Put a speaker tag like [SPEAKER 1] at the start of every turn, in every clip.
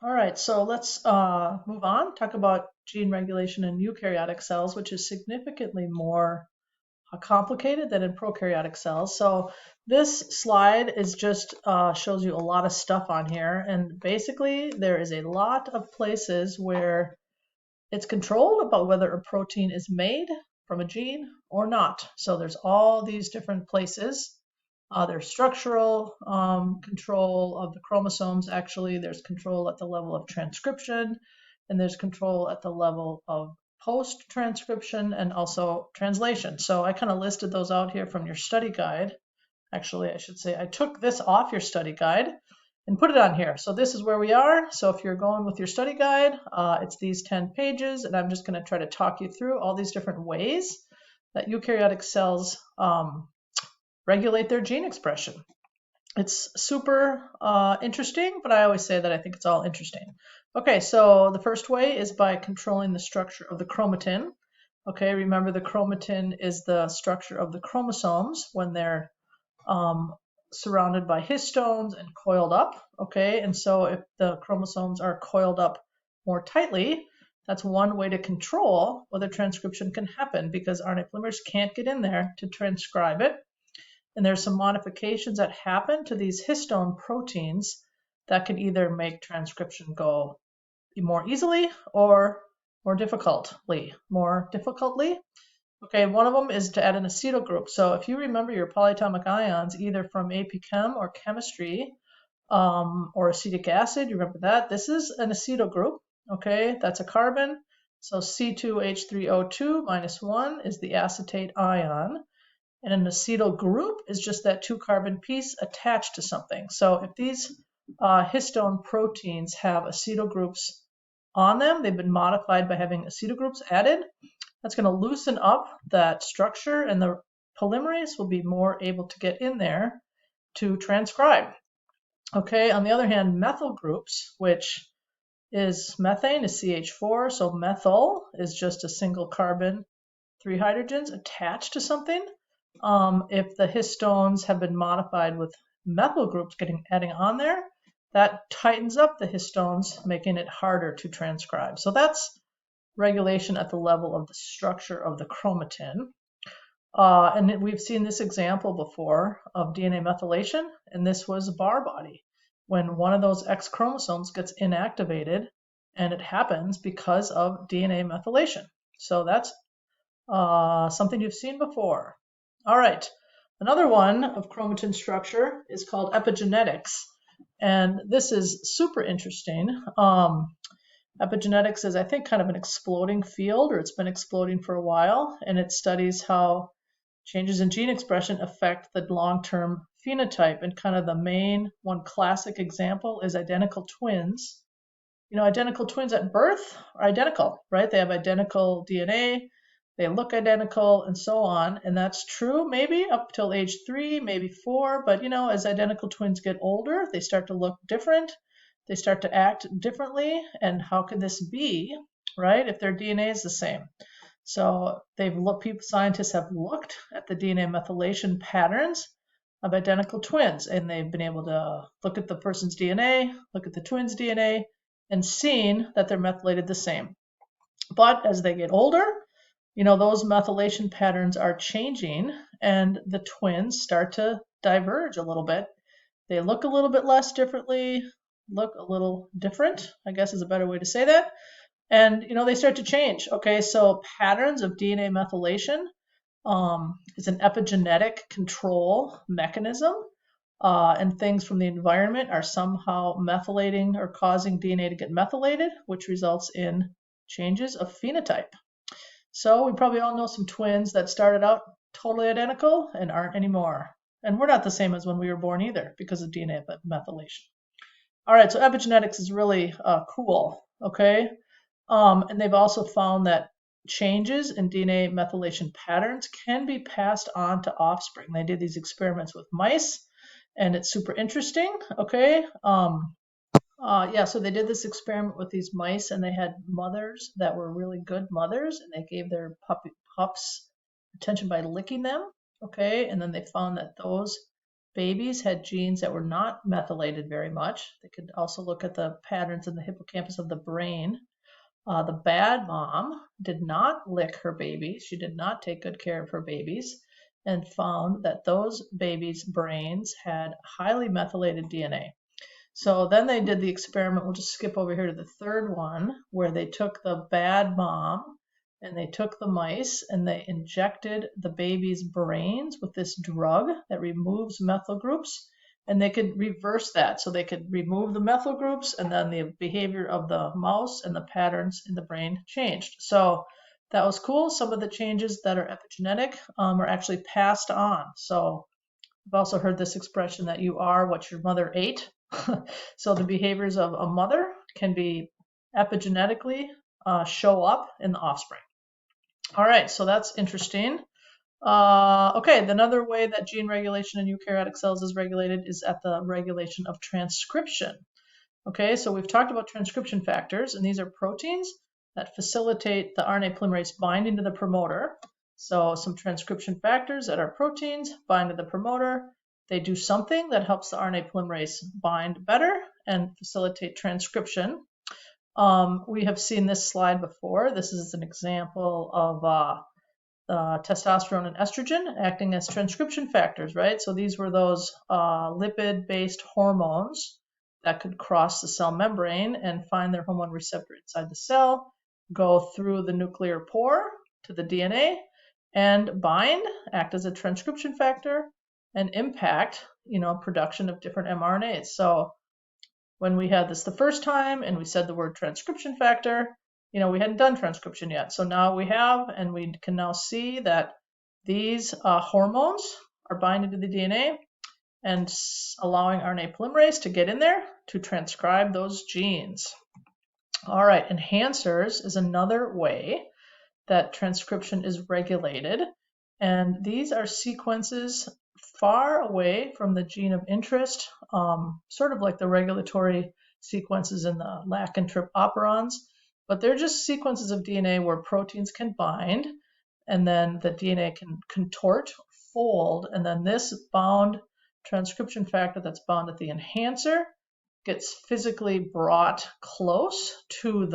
[SPEAKER 1] All right, so let's move on, talk about gene regulation in eukaryotic cells, which is significantly more complicated than in prokaryotic cells. So this slide is just shows you a lot of stuff on here. And basically, there is a lot of places where it's controlled about whether a protein is made from a gene or not. So there's all these different places. There's structural control of the chromosomes. Actually, there's control at the level of transcription, and there's control at the level of post-transcription and also translation. So I kind of listed those out here from your study guide. Actually, I should say I took this off your study guide and put it on here. So this is where we are. So if you're going with your study guide, it's these 10 pages, and I'm just going to try to talk you through all these different ways that eukaryotic cells regulate their gene expression. It's super interesting, but I always say that I think it's all interesting. Okay, so the first way is by controlling the structure of the chromatin. Okay, remember the chromatin is the structure of the chromosomes when they're surrounded by histones and coiled up. Okay, and so if the chromosomes are coiled up more tightly, that's one way to control whether transcription can happen because RNA polymerase can't get in there to transcribe it. And there's some modifications that happen to these histone proteins that can either make transcription go more easily or more difficultly. Okay, one of them is to add an acetyl group. So if you remember your polyatomic ions, either from AP Chem or chemistry, or acetic acid, you remember that? This is an acetyl group, okay? That's a carbon. So C2H3O2 minus 1 is the acetate ion. And an acetyl group is just that 2-carbon piece attached to something. So if these histone proteins have acetyl groups on them, they've been modified by having acetyl groups added. That's going to loosen up that structure, and the polymerase will be more able to get in there to transcribe. Okay, on the other hand, methyl groups, which is methane is CH4, so methyl is just a single carbon, 3 hydrogens attached to something. If the histones have been modified with methyl groups adding on there, that tightens up the histones, making it harder to transcribe. So that's regulation at the level of the structure of the chromatin. And we've seen this example before of DNA methylation, and this was a bar body. When one of those X chromosomes gets inactivated, and it happens because of DNA methylation. So that's something you've seen before. All right, another one of chromatin structure is called epigenetics, and this is super interesting. Epigenetics is, I think, kind of an exploding field, or it's been exploding for a while, and it studies how changes in gene expression affect the long-term phenotype. And kind of the main one classic example is identical twins. You know, identical twins at birth are identical, right? They have identical DNA, they look identical, and so on. And that's true maybe up till age 3, maybe 4. But, you know, as identical twins get older, they start to look different. They start to act differently. And how could this be, right, if their DNA is the same? So scientists have looked at the DNA methylation patterns of identical twins, and they've been able to look at the person's DNA, look at the twins' DNA, and seen that they're methylated the same. But as they get older, you know, those methylation patterns are changing, and the twins start to diverge a little bit. They look a little bit less differently, look a little different, I guess is a better way to say that. And, you know, they start to change. Okay, so patterns of DNA methylation is an epigenetic control mechanism. And things from the environment are somehow methylating or causing DNA to get methylated, which results in changes of phenotype. So we probably all know some twins that started out totally identical and aren't anymore. And we're not the same as when we were born either because of DNA methylation. All right, so epigenetics is really cool, okay? And they've also found that changes in DNA methylation patterns can be passed on to offspring. They did these experiments with mice, and it's super interesting, okay? So they did this experiment with these mice, and they had mothers that were really good mothers, and they gave their pups attention by licking them, okay? And then they found that those babies had genes that were not methylated very much. They could also look at the patterns in the hippocampus of the brain. The bad mom did not lick her babies. She did not take good care of her babies and found that those babies' brains had highly methylated DNA. So then they did the experiment. We'll just skip over here to the third one, where they took the bad mom and they took the mice and they injected the baby's brains with this drug that removes methyl groups. And they could reverse that. So they could remove the methyl groups, and then the behavior of the mouse and the patterns in the brain changed. So that was cool. Some of the changes that are epigenetic are actually passed on. So I've also heard this expression that you are what your mother ate. So the behaviors of a mother can be epigenetically show up in the offspring. All right, so that's interesting. Okay, another way that gene regulation in eukaryotic cells is regulated is at the regulation of transcription. Okay, so we've talked about transcription factors, and these are proteins that facilitate the RNA polymerase binding to the promoter. So some transcription factors that are proteins bind to the promoter. They do something that helps the RNA polymerase bind better and facilitate transcription. We have seen this slide before. This is an example of testosterone and estrogen acting as transcription factors, right? So these were those lipid-based hormones that could cross the cell membrane and find their hormone receptor inside the cell, go through the nuclear pore to the DNA, and bind, act as a transcription factor, and impact, production of different mRNAs. So when we had this the first time and we said the word transcription factor, we hadn't done transcription yet. So now we have, and we can now see that these hormones are binding to the DNA and allowing RNA polymerase to get in there to transcribe those genes. All right, enhancers is another way that transcription is regulated. And these are sequences far away from the gene of interest, sort of like the regulatory sequences in the lac and trip operons. But they're just sequences of DNA where proteins can bind, and then the DNA can contort, fold, and then this bound transcription factor that's bound at the enhancer gets physically brought close to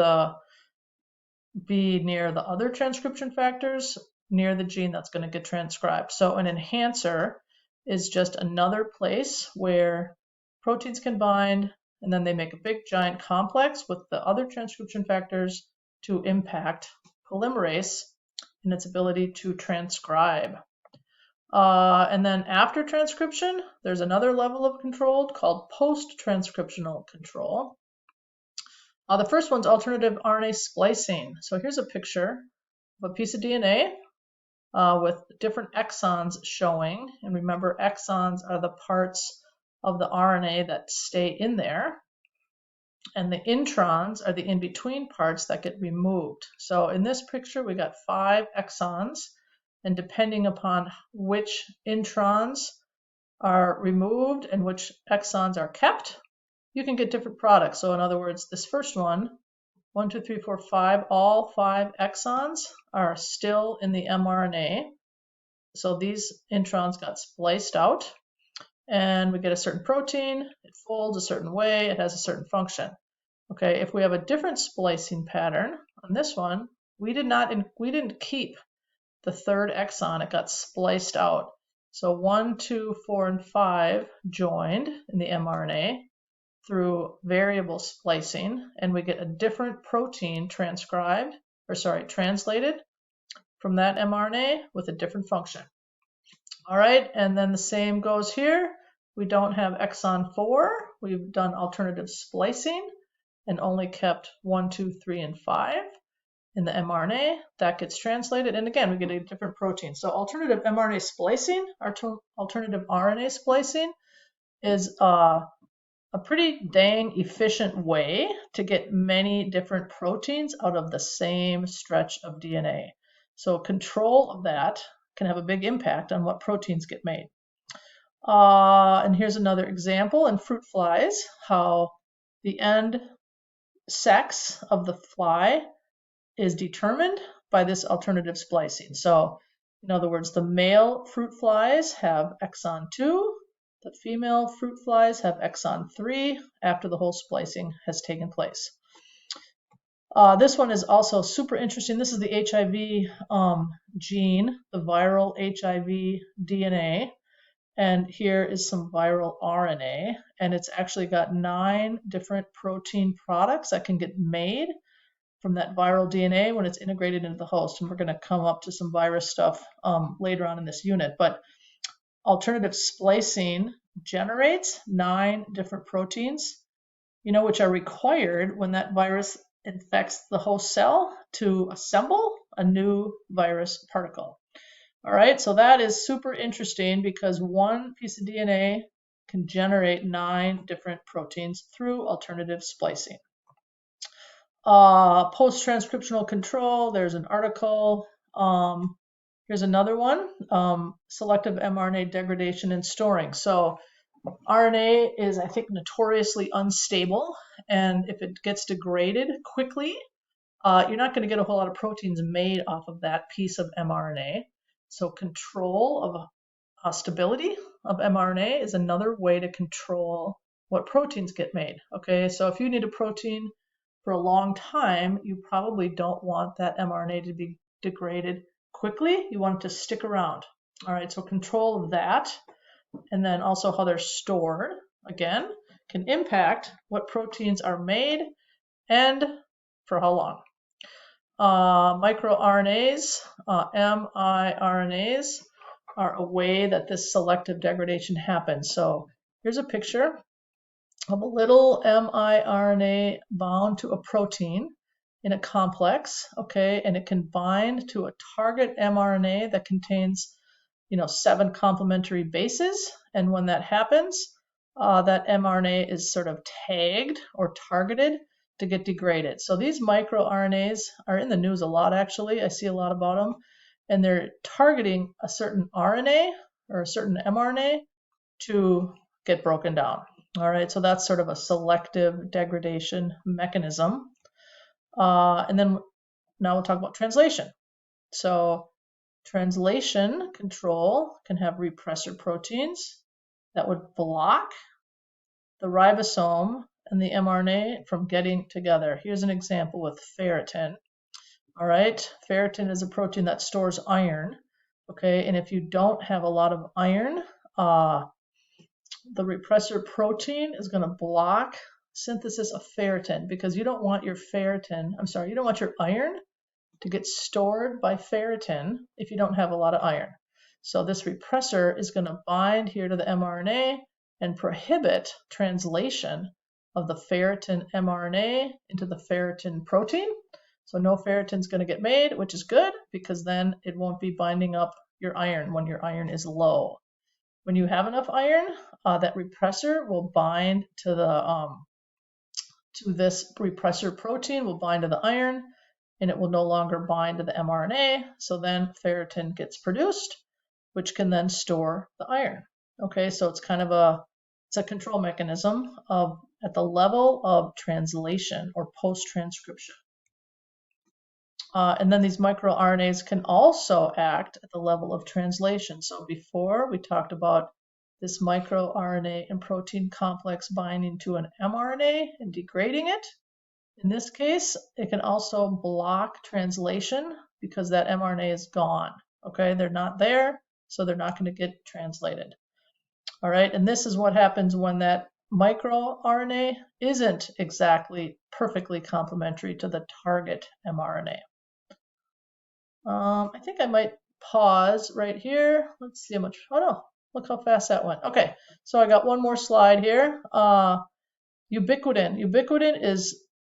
[SPEAKER 1] be near the other transcription factors, near the gene that's going to get transcribed. So an enhancer is just another place where proteins can bind, and then they make a big giant complex with the other transcription factors to impact polymerase in its ability to transcribe. And then after transcription, there's another level of control called post-transcriptional control. The first one's alternative RNA splicing. So here's a picture of a piece of DNA with different exons showing. And remember, exons are the parts of the RNA that stay in there. And the introns are the in-between parts that get removed. So in this picture, we got 5 exons. And depending upon which introns are removed and which exons are kept, you can get different products. So in other words, this first one, 1, 2, 3, 4, 5, all 5 exons are still in the mRNA. So these introns got spliced out, and we get a certain protein. It folds a certain way. It has a certain function. Okay, if we have a different splicing pattern on this one, we didn't keep the third exon. It got spliced out. So 1, 2, 4, and 5 joined in the mRNA through variable splicing, and we get a different protein translated from that mRNA with a different function. All right, and then the same goes here. We don't have exon 4. We've done alternative splicing and only kept 1, 2, 3, and 5 in the mRNA. That gets translated, and again, we get a different protein. So alternative mRNA splicing, alternative RNA splicing is a pretty dang efficient way to get many different proteins out of the same stretch of DNA. So control of that can have a big impact on what proteins get made. And here's another example in fruit flies, how the end sex of the fly is determined by this alternative splicing. So in other words, the male fruit flies have exon 2, The female fruit flies have exon 3 after the whole splicing has taken place. This one is also super interesting. This is the HIV gene, the viral HIV DNA. And here is some viral RNA. And it's actually got 9 different protein products that can get made from that viral DNA when it's integrated into the host. And we're going to come up to some virus stuff later on in this unit. But alternative splicing generates 9 different proteins, which are required when that virus infects the host cell to assemble a new virus particle. All right, so that is super interesting because one piece of DNA can generate 9 different proteins through alternative splicing. Post-transcriptional control, there's an article. Here's another one, selective mRNA degradation and storing. So RNA is, I think, notoriously unstable, and if it gets degraded quickly, you're not going to get a whole lot of proteins made off of that piece of mRNA. So control of stability of mRNA is another way to control what proteins get made. Okay, so if you need a protein for a long time, you probably don't want that mRNA to be degraded quickly. You want it to stick around. All right, so control of that, and then also how they're stored, again, can impact what proteins are made and for how long. MicroRNAs, miRNAs, are a way that this selective degradation happens. So here's a picture of a little miRNA bound to a protein in a complex, okay, and it can bind to a target mRNA that contains, 7 complementary bases, and when that happens, that mRNA is sort of tagged or targeted to get degraded. So these microRNAs are in the news a lot, actually. I see a lot about them, and they're targeting a certain RNA or a certain mRNA to get broken down. All right, so that's sort of a selective degradation mechanism. And then now we'll talk about translation. So translation control can have repressor proteins that would block the ribosome and the mRNA from getting together. Here's an example with ferritin. All right, ferritin is a protein that stores iron. Okay, and if you don't have a lot of iron, the repressor protein is going to block synthesis of ferritin because you don't want your iron to get stored by ferritin if you don't have a lot of iron. So this repressor is going to bind here to the mRNA and prohibit translation of the ferritin mRNA into the ferritin protein. So no ferritin is going to get made, which is good because then it won't be binding up your iron when your iron is low. When you have enough iron, that repressor will bind to this repressor protein, will bind to the iron, and it will no longer bind to the mRNA. So then ferritin gets produced, which can then store the iron. Okay, so it's kind of a control mechanism at the level of translation or post-transcription. And then these microRNAs can also act at the level of translation. So before we talked about this microRNA and protein complex binding to an mRNA and degrading it. In this case, it can also block translation because that mRNA is gone. Okay, they're not there, so they're not going to get translated. All right, and this is what happens when that microRNA isn't exactly perfectly complementary to the target mRNA. I think I might pause right here. Let's see how much, oh no, look how fast that went. Okay, so I got one more slide here. Ubiquitin. Ubiquitin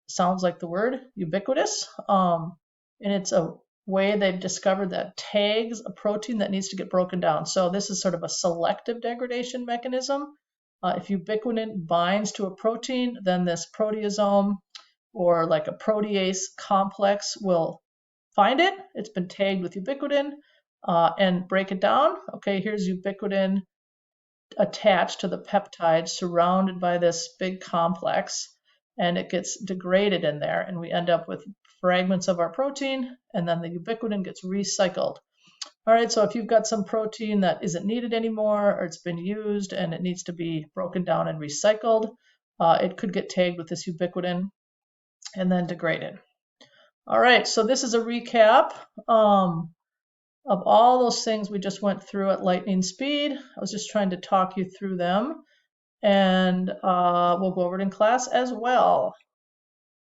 [SPEAKER 1] sounds like the word ubiquitous, and it's a way they've discovered that tags a protein that needs to get broken down. So this is sort of a selective degradation mechanism. If ubiquitin binds to a protein, then this proteasome or like a protease complex will find it. It's been tagged with ubiquitin and break it down. Okay, here's ubiquitin attached to the peptide surrounded by this big complex, and it gets degraded in there, and we end up with fragments of our protein, and then the ubiquitin gets recycled. All right, so if you've got some protein that isn't needed anymore, or it's been used and it needs to be broken down and recycled, it could get tagged with this ubiquitin and then degraded. All right, so this is a recap of all those things we just went through at lightning speed. I was just trying to talk you through them, and we'll go over it in class as well.